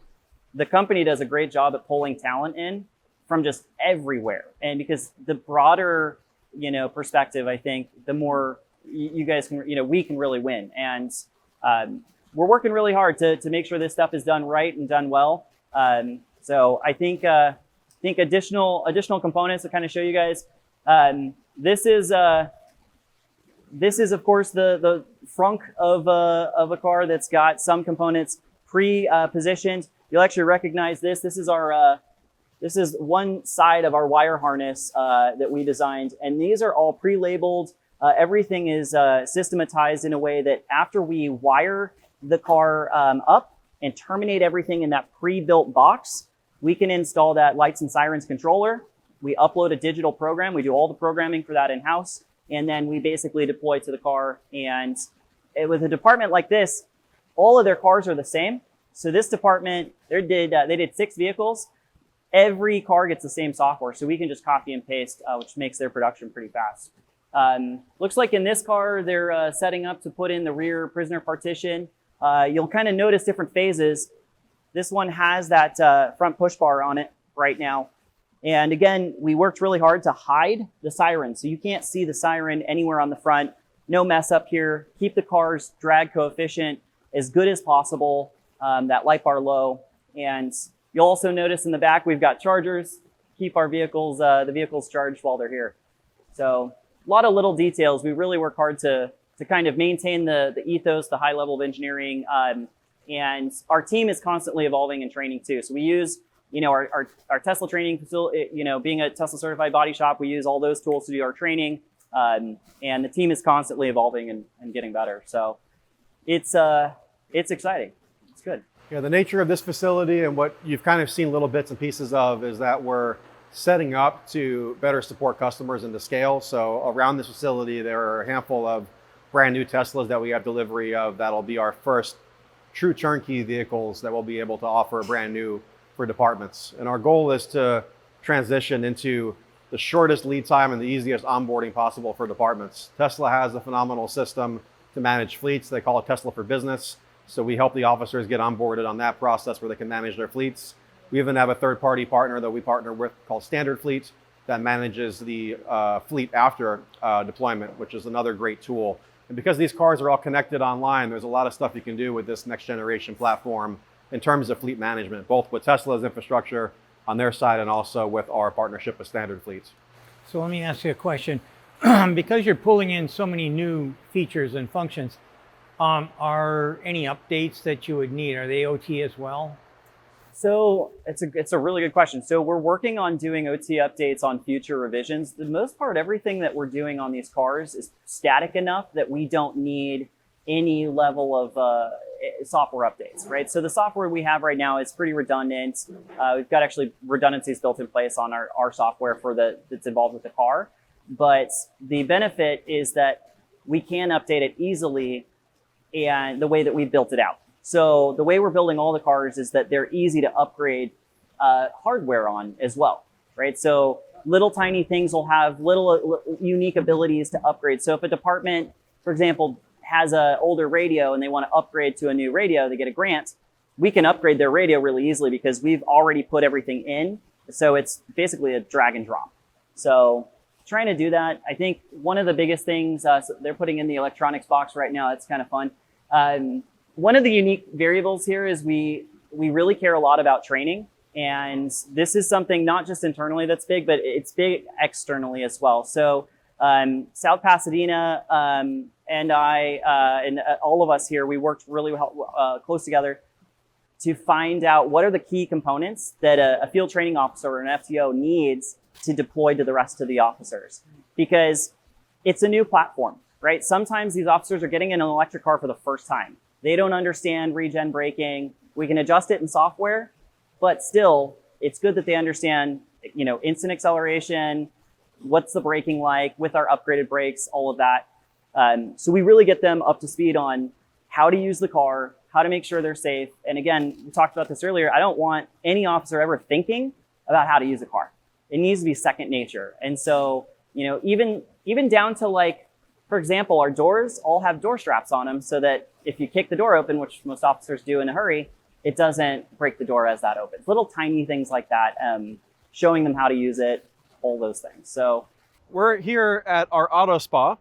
the company does a great job at pulling talent in from just everywhere. And because the broader, you know, perspective, I think the more you guys can, you know, we can really win. And we're working really hard to make sure this stuff is done right and done well. So I think additional components to kind of show you guys. This is of course the frunk of a car that's got some components pre-positioned. You'll actually recognize this. This is one side of our wire harness that we designed, and these are all pre-labeled. Everything is systematized in a way that after we wire the car up and terminate everything in that pre-built box, we can install that lights and sirens controller. We upload a digital program. We do all the programming for that in-house, and then we basically deploy to the car. And with a department like this, all of their cars are the same. So this department, they did 6 vehicles. Every car gets the same software, so we can just copy and paste, which makes their production pretty fast. Looks like in this car, they're setting up to put in the rear prisoner partition. You'll kind of notice different phases. This one has that front push bar on it right now. And again, we worked really hard to hide the siren. So you can't see the siren anywhere on the front. No mess up here. Keep the car's drag coefficient as good as possible. That light bar low. And you'll also notice in the back, we've got chargers. Keep our vehicles, the vehicles charged while they're here. So a lot of little details. We really work hard to kind of maintain the ethos, the high level of engineering. And our team is constantly evolving and training too. So we use, you know, our Tesla training facility, you know, being a Tesla certified body shop, we use all those tools to do our training. And the team is constantly evolving and getting better. So it's exciting. It's good. Yeah, the nature of this facility and what you've kind of seen little bits and pieces of is that we're setting up to better support customers and to scale. So around this facility, there are a handful of brand new Teslas that we have delivery of. That'll be our first true turnkey vehicles that we'll be able to offer brand new for departments. And our goal is to transition into the shortest lead time and the easiest onboarding possible for departments. Tesla has a phenomenal system to manage fleets. They call it Tesla for Business. So we help the officers get onboarded on that process where they can manage their fleets. We even have a third-party partner that we partner with called Standard Fleet that manages the fleet after deployment, which is another great tool. And because these cars are all connected online, there's a lot of stuff you can do with this next generation platform in terms of fleet management, both with Tesla's infrastructure on their side and also with our partnership with Standard Fleets. So let me ask you a question. Because you're pulling in so many new features and functions, are any updates that you would need? Are they OT as well? So it's a really good question. So we're working on doing OT updates on future revisions. The most part, everything that we're doing on these cars is static enough that we don't need any level of software updates, right? So the software we have right now is pretty redundant. We've got actually redundancies built in place on our software that's involved with the car. But the benefit is that we can update it easily and the way that we built it out. So the way we're building all the cars is that they're easy to upgrade hardware on as well, right? So little tiny things will have little unique abilities to upgrade. So if a department, for example, has an older radio and they want to upgrade to a new radio, they get a grant, we can upgrade their radio really easily because we've already put everything in. So it's basically a drag and drop. So trying to do that, I think one of the biggest things, so they're putting in the electronics box right now. It's kind of fun. One of the unique variables here is we really care a lot about training. And this is something not just internally that's big, but it's big externally as well. So South Pasadena and I and all of us here, we worked really close together to find out what are the key components that a field training officer or an FTO needs to deploy to the rest of the officers. Because it's a new platform, right? Sometimes these officers are getting in an electric car for the first time. They don't understand regen braking. We can adjust it in software, but still, it's good that they understand, you know, instant acceleration, what's the braking like with our upgraded brakes, all of that. So we really get them up to speed on how to use the car, how to make sure they're safe. And again, we talked about this earlier. I don't want any officer ever thinking about how to use a car. It needs to be second nature. And so, you know, even down to like, for example, our doors all have door straps on them so that if you kick the door open, which most officers do in a hurry, it doesn't break the door as that opens. Little tiny things like that, showing them how to use it, all those things. So We're here at our auto spa,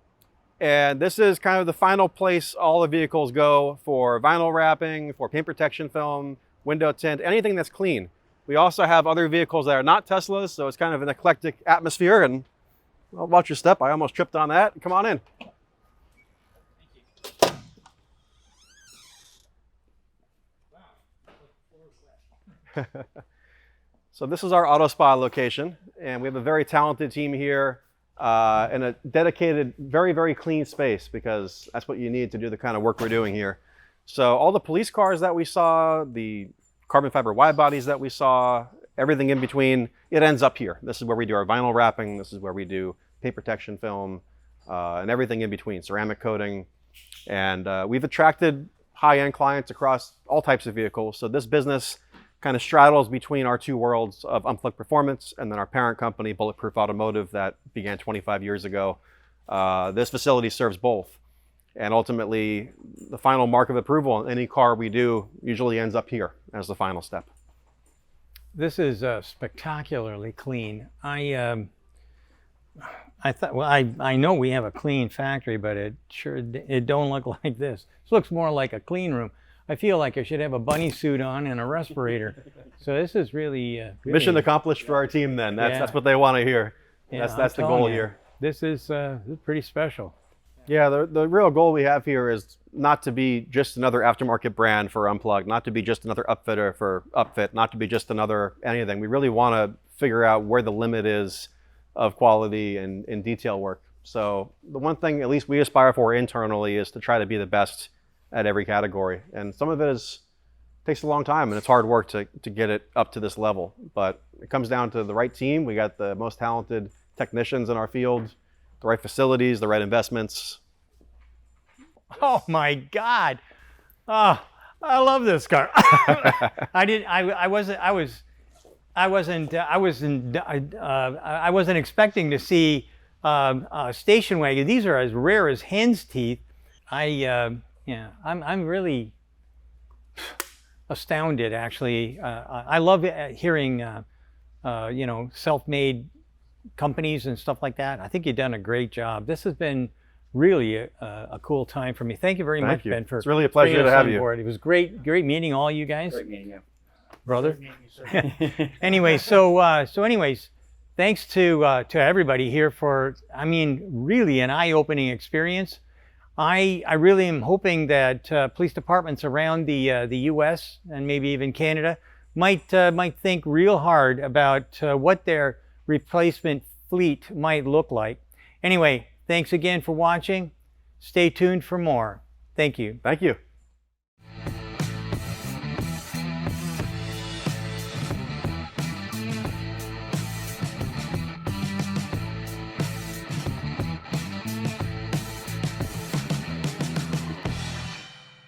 and this is kind of the final place all the vehicles go for vinyl wrapping, for paint protection film, window tint, anything that's clean. We also have other vehicles that are not Teslas, so it's kind of an eclectic atmosphere. And well, watch your step. I almost tripped on that. Come on in. So this is our auto spa location, and we have a very talented team here and a dedicated, very, very clean space, because that's what you need to do the kind of work we're doing here. So all the police cars that we saw, the carbon fiber wide bodies that we saw, everything in between, it ends up here. This is where we do our vinyl wrapping. This is where we do paint protection film and everything in between, ceramic coating. And we've attracted high-end clients across all types of vehicles. So this business kind of straddles between our two worlds of Unplugged Performance and then our parent company, Bulletproof Automotive, that began 25 years ago. This facility serves both. And ultimately, the final mark of approval on any car we do usually ends up here as the final step. This is spectacularly clean. I thought, well, I know we have a clean factory, but it don't look like this. This looks more like a clean room. I feel like I should have a bunny suit on and a respirator. So this is really, Mission accomplished for our team then. That's what they want to hear. Yeah, That's the goal here. This is pretty special. Yeah, the real goal we have here is not to be just another aftermarket brand for Unplugged, not to be just another upfitter for Up.Fit, not to be just another anything. We really want to figure out where the limit is of quality and detail work. So the one thing at least we aspire for internally is to try to be the best at every category. And some of it takes a long time, and it's hard work to get it up to this level. But it comes down to the right team. We got the most talented technicians in our field, the right facilities, the right investments. Oh my God! Oh, I love this car. I wasn't expecting to see a station wagon. These are as rare as hen's teeth. I'm really astounded, actually. I love hearing self-made companies and stuff like that. I think you've done a great job. This has been really a cool time for me. Thank you very much, Ben. It's really a pleasure to have you. It was great meeting all you guys. great meeting you. Brother. Anyway, anyways, thanks to everybody here for, really an eye-opening experience. I really am hoping that police departments around the U.S. and maybe even Canada might think real hard about what their replacement fleet might look like. Anyway, thanks again for watching. Stay tuned for more. Thank you. Thank you.